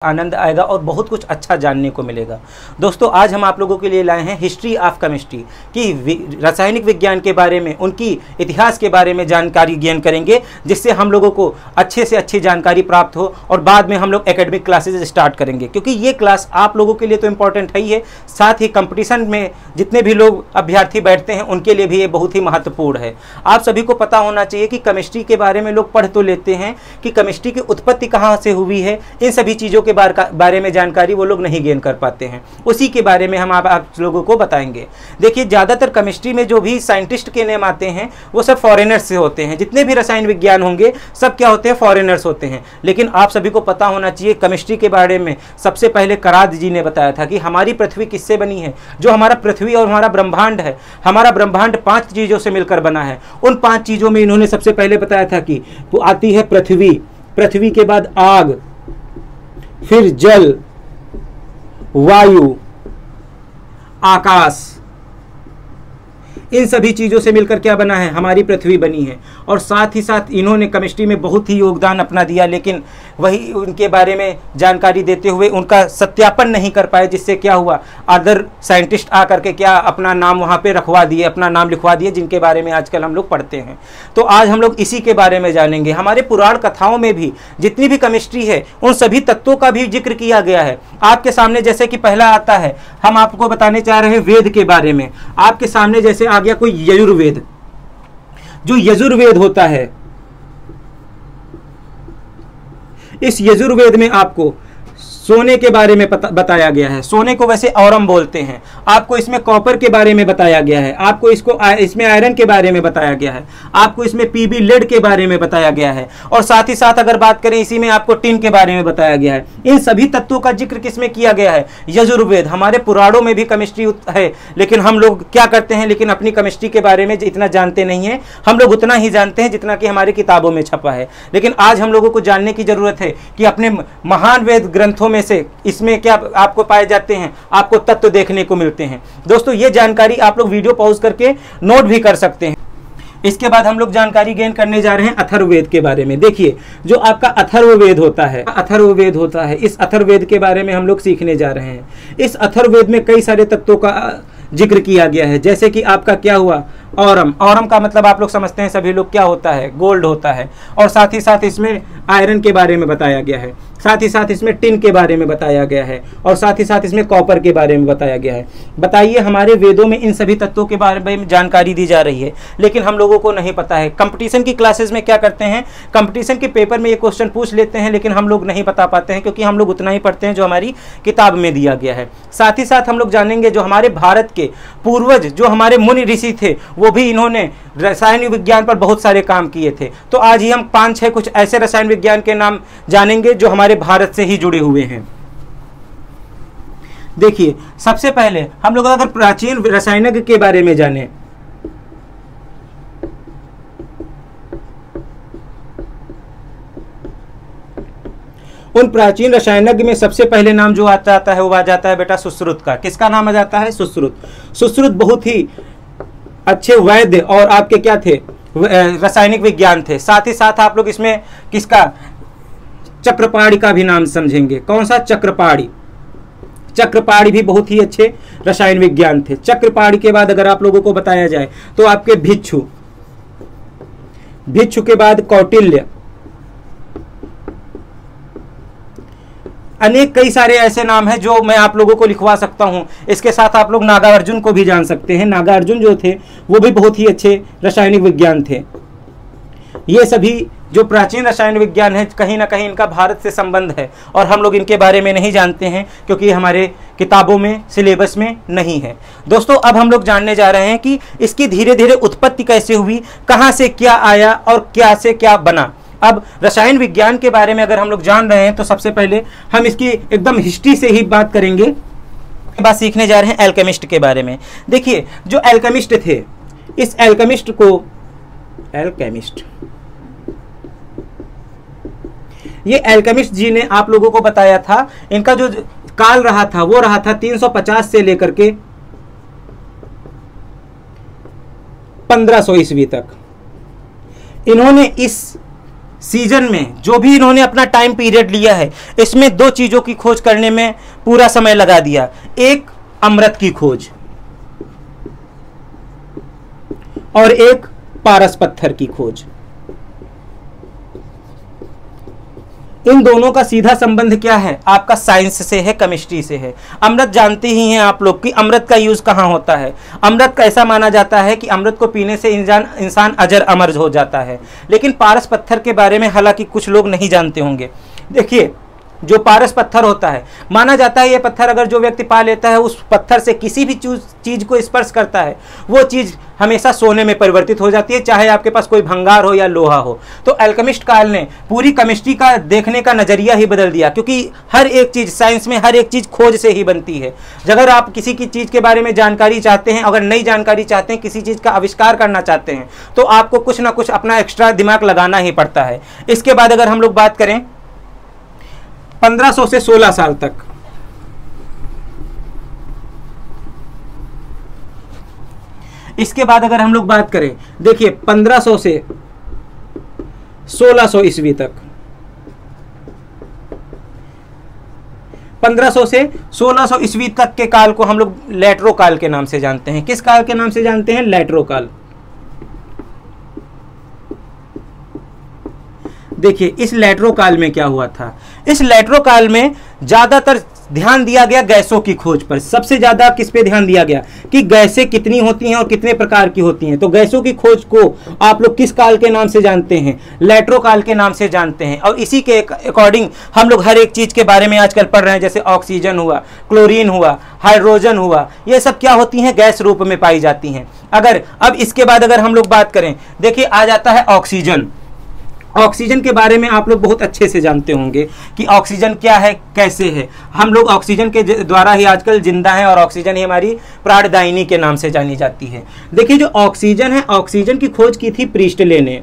आनंद आएगा और बहुत कुछ अच्छा जानने को मिलेगा। दोस्तों, आज हम आप लोगों के लिए लाए हैं हिस्ट्री ऑफ केमिस्ट्री की रासायनिक विज्ञान के बारे में, उनकी इतिहास के बारे में जानकारी ज्ञान करेंगे, जिससे हम लोगों को अच्छे से अच्छी जानकारी प्राप्त हो और बाद में हम लोग एकेडमिक क्लासेज स्टार्ट करेंगे, क्योंकि ये क्लास आप लोगों के लिए तो इम्पोर्टेंट है ही है, साथ ही कंपटीशन में जितने भी लोग अभ्यर्थी बैठते हैं उनके लिए भी ये बहुत ही महत्वपूर्ण है। आप सभी को पता होना चाहिए कि केमिस्ट्री के बारे में लोग पढ़ तो लेते हैं कि केमिस्ट्री की उत्पत्ति कहाँ से हुई है, इन सभी चीज़ों के बारे में जानकारी वो लोग नहीं गेन कर पाते हैं। उसी के बारे में हम आप लोगों को बताएंगे। देखिए, ज़्यादातर केमिस्ट्री में जो भी साइंटिस्ट के नेम आते हैं वो सब फॉरेनर्स से होते हैं। जितने भी रसायन विज्ञान होंगे सब क्या होते हैं, फॉरेनर्स होते हैं। लेकिन आप सभी को पता होना चाहिए केमिस्ट्री के बारे में सबसे पहले कराद जी ने बताया था कि हमारी पृथ्वी किससे बनी है। जो हमारा पृथ्वी और हमारा ब्रह्मांड है, हमारा ब्रह्मांड 5 चीज़ों से मिलकर बना है। उन 5 चीज़ों में इन्होंने सबसे पहले बताया था कि वो आती है पृथ्वी, पृथ्वी के बाद आग, फिर जल, वायु, आकाश। इन सभी चीज़ों से मिलकर क्या बना है, हमारी पृथ्वी बनी है। और साथ ही साथ इन्होंने केमिस्ट्री में बहुत ही योगदान अपना दिया, लेकिन वही उनके बारे में जानकारी देते हुए उनका सत्यापन नहीं कर पाए, जिससे क्या हुआ, अदर साइंटिस्ट आकर के क्या अपना नाम वहाँ पे रखवा दिए, अपना नाम लिखवा दिए, जिनके बारे में आजकल हम लोग पढ़ते हैं। तो आज हम लोग इसी के बारे में जानेंगे। हमारे पुराण कथाओं में भी जितनी भी केमिस्ट्री है उन सभी तत्वों का भी जिक्र किया गया है। आपके सामने जैसे कि पहला आता है, हम आपको बताने चाह रहे हैं वेद के बारे में। आपके सामने जैसे आ गया कोई यजुर्वेद। जो यजुर्वेद होता है, इस यजुर्वेद में आपको सोने के बारे में बताया गया है। सोने को वैसे औरम बोलते हैं। आपको इसमें कॉपर के बारे में बताया गया है, आपको इसमें आयरन के बारे में बताया गया है, आपको इसमें पीबी लेड के बारे में बताया गया है, और साथ ही साथ अगर बात करें इसी में आपको टिन के बारे में बताया गया है। इन सभी तत्वों का जिक्र किसमें किया गया है, यजुर्वेद। हमारे पुराणों में भी केमिस्ट्री है, लेकिन हम लोग क्या करते हैं, लेकिन अपनी केमिस्ट्री के बारे में इतना जानते नहीं है। हम लोग उतना ही जानते हैं जितना कि हमारी किताबों में छपा है। लेकिन आज हम लोगों को जानने की जरूरत है कि अपने महान वेद ग्रंथों से इसमें क्या आपको पाए जाते हैं, आपको तत्व देखने को मिलते हैं। दोस्तों, ये जानकारी आप लोग वीडियो पॉज करके नोट भी कर सकते हैं। इसके बाद हम लोग जानकारी गेन करने जा रहे हैं अथर्ववेद के बारे में। देखिए, जो आपका अथर्ववेद होता है, इस अथर्ववेद के बारे में हम लोग सीखने जा रहे हैं। इस अथर्ववेद में कई सारे तत्वों का जिक्र किया गया है, जैसे कि आपका क्या हुआ, औरम। औरम का मतलब आप लोग समझते हैं सभी लोग, क्या होता है, गोल्ड होता है। और साथ ही साथ इसमें आयरन के बारे में बताया गया है, साथ ही साथ इसमें टिन के बारे में बताया गया है, और साथ ही साथ इसमें कॉपर के बारे में बताया गया है। बताइए, हमारे वेदों में इन सभी तत्वों के बारे में जानकारी दी जा रही है, लेकिन हम लोगों को नहीं पता है। कंपटीशन की क्लासेस में क्या करते हैं, कंपटीशन के पेपर में ये क्वेश्चन पूछ लेते हैं, लेकिन हम लोग नहीं बता पाते हैं, क्योंकि हम लोग उतना ही पढ़ते हैं जो हमारी किताब में दिया गया है। साथ ही साथ हम लोग जानेंगे जो हमारे भारत के पूर्वज, जो हमारे मुनि ऋषि थे, वो भी इन्होंने रसायन विज्ञान पर बहुत सारे काम किए थे। तो आज ही हम 5-6 कुछ ऐसे रसायन विज्ञान के नाम जानेंगे जो हमारे भारत से ही जुड़े हुए हैं। देखिए, सबसे पहले हम लोग अगर प्राचीन रसायनज्ञ के बारे में जानें, उन प्राचीन रसायनज्ञ में सबसे पहले नाम जो आता है वो आ जाता है बेटा सुश्रुत का। किसका नाम आ जाता है, सुश्रुत। सुश्रुत बहुत ही अच्छे वैद्य और आपके क्या थे, रासायनिक विज्ञान थे। साथ ही साथ आप लोग इसमें किसका, चक्रपाणी का भी नाम समझेंगे। कौन सा, चक्रपाणी। चक्रपाणी भी बहुत ही अच्छे रसायन विज्ञान थे। चक्रपाणी के बाद अगर आप लोगों को बताया जाए तो आपके भिक्षु, भिक्षु के बाद कौटिल्य, अनेक कई सारे ऐसे नाम हैं जो मैं आप लोगों को लिखवा सकता हूं। इसके साथ आप लोग नागार्जुन को भी जान सकते हैं। नागार्जुन जो थे वो भी बहुत ही अच्छे रासायनिक विज्ञान थे। ये सभी जो प्राचीन रसायन विज्ञान है, कहीं ना कहीं इनका भारत से संबंध है, और हम लोग इनके बारे में नहीं जानते हैं क्योंकि हमारे किताबों में, सिलेबस में नहीं है। दोस्तों, अब हम लोग जानने जा रहे हैं कि इसकी धीरे धीरे उत्पत्ति कैसे हुई, कहाँ से क्या आया और क्या से क्या बना। अब रसायन विज्ञान के बारे में अगर हम लोग जान रहे हैं तो सबसे पहले हम इसकी एकदम हिस्ट्री से ही बात करेंगे। बात सीखने जा रहे हैं एल्केमिस्ट के बारे में। देखिए, जो एल्केमिस्ट थे, इस एल्केमिस्ट को, एल्केमिस्ट, ये एल्केमिस्ट जी ने आप लोगों को बताया था, इनका जो काल रहा था वो रहा था 350 से लेकर के 1500 ईस्वी तक। इन्होंने इस सीजन में जो भी इन्होंने अपना टाइम पीरियड लिया है, इसमें दो चीजों की खोज करने में पूरा समय लगा दिया। एक अमृत की खोज और एक पारस पत्थर की खोज। इन दोनों का सीधा संबंध क्या है? आपका साइंस से है, केमिस्ट्री से है। अमृत जानते ही हैं आप लोग कि अमृत का यूज कहाँ होता है। अमृत का ऐसा माना जाता है कि अमृत को पीने से इंसान अजर अमर हो जाता है। लेकिन पारस पत्थर के बारे में हालांकि कुछ लोग नहीं जानते होंगे। देखिए, जो पारस पत्थर होता है, माना जाता है ये पत्थर अगर जो व्यक्ति पा लेता है, उस पत्थर से किसी भी चीज को स्पर्श करता है, वो चीज हमेशा सोने में परिवर्तित हो जाती है, चाहे आपके पास कोई भंगार हो या लोहा हो। तो अल्केमिस्ट काल ने पूरी केमिस्ट्री का देखने का नजरिया ही बदल दिया, क्योंकि हर एक चीज साइंस में हर एक चीज खोज से ही बनती है। अगर आप किसी की चीज के बारे में जानकारी चाहते हैं, अगर नई जानकारी चाहते हैं, किसी चीज का आविष्कार करना चाहते हैं, तो आपको कुछ ना कुछ अपना एक्स्ट्रा दिमाग लगाना ही पड़ता है। इसके बाद अगर हम लोग बात करें 1500 से 16 साल तक, इसके बाद अगर हम लोग बात करें, देखिए 1500 से 1600 ईस्वी तक, 1500 से 1600 ईस्वी तक के काल को हम लोग लेट्रो काल के नाम से जानते हैं। किस काल के नाम से जानते हैं? लेट्रो काल। देखिए, इस लेट्रो काल में क्या हुआ था? इस लेट्रो काल में ज्यादातर ध्यान दिया गया गैसों की खोज पर। सबसे ज्यादा किस पे ध्यान दिया गया कि गैसें कितनी होती हैं और कितने प्रकार की होती हैं। तो गैसों की खोज को आप लोग किस काल के नाम से जानते हैं? लेट्रो काल के नाम से जानते हैं। और इसी के अकॉर्डिंग हम लोग हर एक चीज के बारे में आजकल पढ़ रहे हैं, जैसे ऑक्सीजन हुआ, क्लोरीन हुआ, हाइड्रोजन हुआ, ये सब क्या होती हैं? गैस रूप में पाई जाती हैं। अब इसके बाद अगर हम लोग बात करें, देखिए आ जाता है ऑक्सीजन। ऑक्सीजन के बारे में आप लोग बहुत अच्छे से जानते होंगे कि ऑक्सीजन क्या है, कैसे है। हम लोग ऑक्सीजन के द्वारा ही आजकल जिंदा हैं और ऑक्सीजन ही हमारी प्राणदायिनी के नाम से जानी जाती है। देखिए, जो ऑक्सीजन है, ऑक्सीजन की खोज की थी प्रीस्टले ने।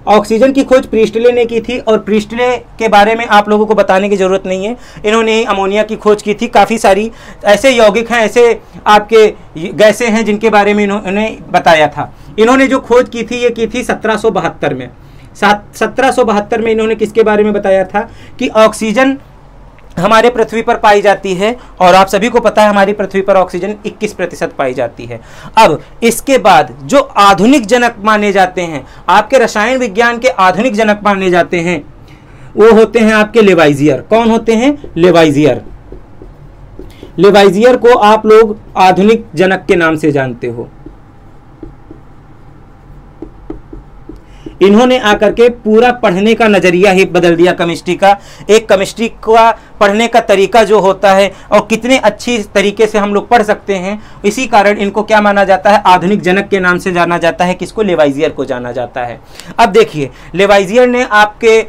ऑक्सीजन की खोज प्रीस्टले ने की थी, और प्रीस्टले के बारे में आप लोगों को बताने की जरूरत नहीं है। इन्होंने ही अमोनिया की खोज की थी। काफ़ी सारी ऐसे यौगिक हैं, ऐसे आपके गैसें हैं जिनके बारे में इन्होंने बताया था। इन्होंने जो खोज की थी, ये की थी 1772 में। 1772 में इन्होंने किसके बारे में बताया था कि ऑक्सीजन हमारे पृथ्वी पर पाई जाती है, और आप सभी को पता है हमारी पृथ्वी पर ऑक्सीजन 21% पाई जाती है। अब इसके बाद जो आधुनिक जनक माने जाते हैं, आपके रसायन विज्ञान के आधुनिक जनक माने जाते हैं, वो होते हैं आपके लेवाइजियर। कौन होते हैं? लेवाइजियर। लेवाइजियर को आप लोग आधुनिक जनक के नाम से जानते हो। इन्होंने आकर के पूरा पढ़ने का नजरिया ही बदल दिया केमिस्ट्री का। एक केमिस्ट्री का पढ़ने का तरीका जो होता है, और कितने अच्छी तरीके से हम लोग पढ़ सकते हैं, इसी कारण इनको क्या माना जाता है? आधुनिक जनक के नाम से जाना जाता है। किसको? लेवाइजियर को जाना जाता है। अब देखिए, लेवाइजियर ने आपके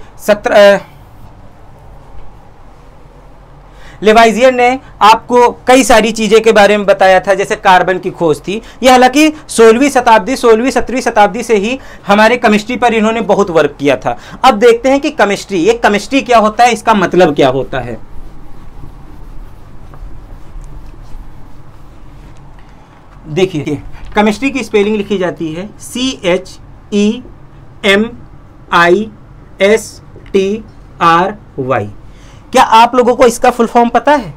लेवाइजियर ने आपको कई सारी चीज़ें के बारे में बताया था, जैसे कार्बन की खोज थी। ये हालांकि 16वीं 17वीं शताब्दी से ही हमारे केमिस्ट्री पर इन्होंने बहुत वर्क किया था। अब देखते हैं कि केमिस्ट्री क्या होता है, इसका मतलब क्या होता है। देखिए, केमिस्ट्री की स्पेलिंग लिखी जाती है CHEMISTRY। क्या आप लोगों को इसका फुल फॉर्म पता है?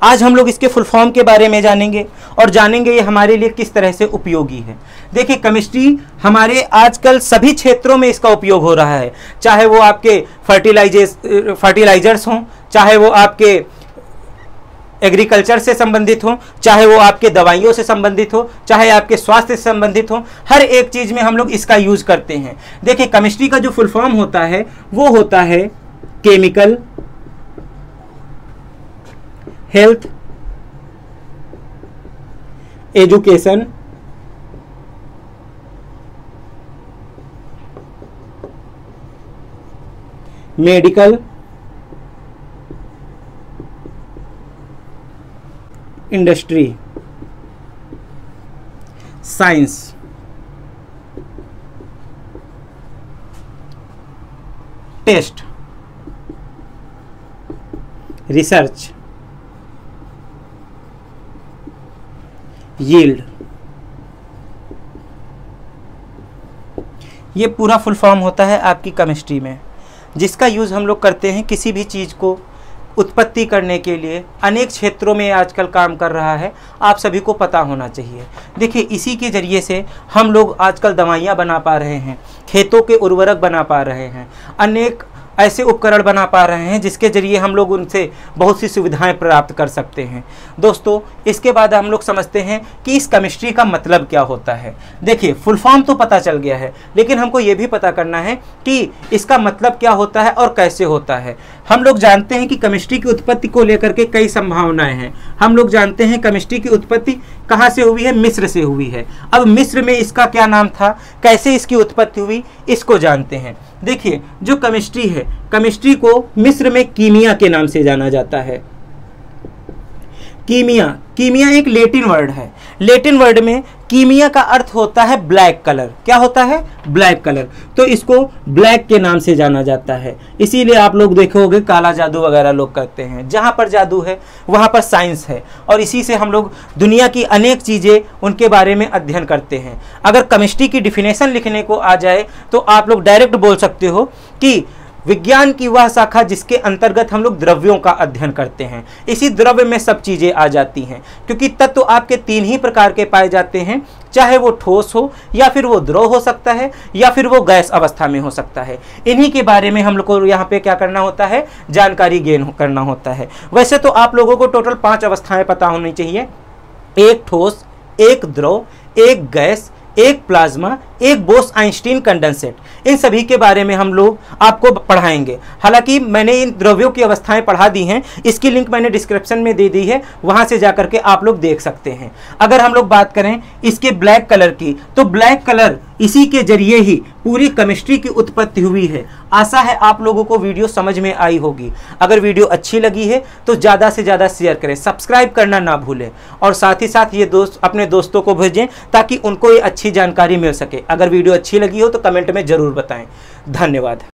आज हम लोग इसके फुल फॉर्म के बारे में जानेंगे, और जानेंगे ये हमारे लिए किस तरह से उपयोगी है। देखिए, केमिस्ट्री हमारे आजकल सभी क्षेत्रों में इसका उपयोग हो रहा है, चाहे वो आपके फर्टिलाइजर्स हों, चाहे वो आपके एग्रीकल्चर से संबंधित हो, चाहे वो आपके दवाइयों से संबंधित हो, चाहे आपके स्वास्थ्य से संबंधित हो, हर एक चीज़ में हम लोग इसका यूज करते हैं। देखिए, केमिस्ट्री का जो फुल फॉर्म होता है वो होता है chemical, health, education, medical, industry, science, test, research, yield. ये पूरा फुल फॉर्म होता है आपकी केमिस्ट्री में, जिसका यूज़ हम लोग करते हैं किसी भी चीज़ को उत्पत्ति करने के लिए। अनेक क्षेत्रों में आजकल काम कर रहा है, आप सभी को पता होना चाहिए। देखिए, इसी के ज़रिए से हम लोग आजकल दवाइयाँ बना पा रहे हैं, खेतों के उर्वरक बना पा रहे हैं, अनेक ऐसे उपकरण बना पा रहे हैं जिसके ज़रिए हम लोग उनसे बहुत सी सुविधाएं प्राप्त कर सकते हैं। दोस्तों, इसके बाद हम लोग समझते हैं कि इस केमिस्ट्री का मतलब क्या होता है। देखिए, फुल फॉर्म तो पता चल गया है, लेकिन हमको ये भी पता करना है कि इसका मतलब क्या होता है और कैसे होता है। हम लोग जानते हैं कि केमिस्ट्री की उत्पत्ति को लेकर के कई संभावनाएं हैं। हम लोग जानते हैं केमिस्ट्री की उत्पत्ति कहाँ से हुई है, मिस्र से हुई है। अब मिस्र में इसका क्या नाम था, कैसे इसकी उत्पत्ति हुई, इसको जानते हैं। देखिए, जो केमिस्ट्री है, केमिस्ट्री को मिस्र में कीमिया के नाम से जाना जाता है। कीमिया एक लैटिन वर्ड है। लैटिन वर्ड में कीमिया का अर्थ होता है ब्लैक कलर। क्या होता है? Black colour. तो इसको ब्लैक के नाम से जाना जाता है। इसीलिए आप लोग देखोगे काला जादू वगैरह लोग करते हैं। जहाँ पर जादू है वहाँ पर साइंस है, और इसी से हम लोग दुनिया की अनेक चीज़ें उनके बारे में अध्ययन करते हैं। अगर केमिस्ट्री की डिफिनेशन लिखने को आ जाए तो आप लोग डायरेक्ट बोल सकते हो कि विज्ञान की वह शाखा जिसके अंतर्गत हम लोग द्रव्यों का अध्ययन करते हैं। इसी द्रव्य में सब चीज़ें आ जाती हैं, क्योंकि तत्व आपके 3 ही प्रकार के पाए जाते हैं, चाहे वो ठोस हो, या फिर वो द्रव हो सकता है, या फिर वो गैस अवस्था में हो सकता है। इन्हीं के बारे में हम लोग को यहाँ पे क्या करना होता है, जानकारी गेन करना होता है। वैसे तो आप लोगों को टोटल 5 अवस्थाएं पता होनी चाहिए, एक ठोस, एक द्रव, एक गैस, एक प्लाज्मा, एक बोस-आइंस्टीन कंडेंसेट। इन सभी के बारे में हम लोग आपको पढ़ाएंगे। हालांकि मैंने इन द्रव्यों की अवस्थाएं पढ़ा दी हैं, इसकी लिंक मैंने डिस्क्रिप्शन में दे दी है, वहां से जाकर के आप लोग देख सकते हैं। अगर हम लोग बात करें इसके ब्लैक कलर की, तो ब्लैक कलर इसी के जरिए ही पूरी केमिस्ट्री की उत्पत्ति हुई है। आशा है आप लोगों को वीडियो समझ में आई होगी। अगर वीडियो अच्छी लगी है तो ज़्यादा से ज़्यादा शेयर करें, सब्सक्राइब करना ना भूलें, और साथ ही साथ ये अपने दोस्तों को भेजें ताकि उनको ये अच्छी जानकारी मिल सके। अगर वीडियो अच्छी लगी हो तो कमेंट में ज़रूर बताएं। धन्यवाद।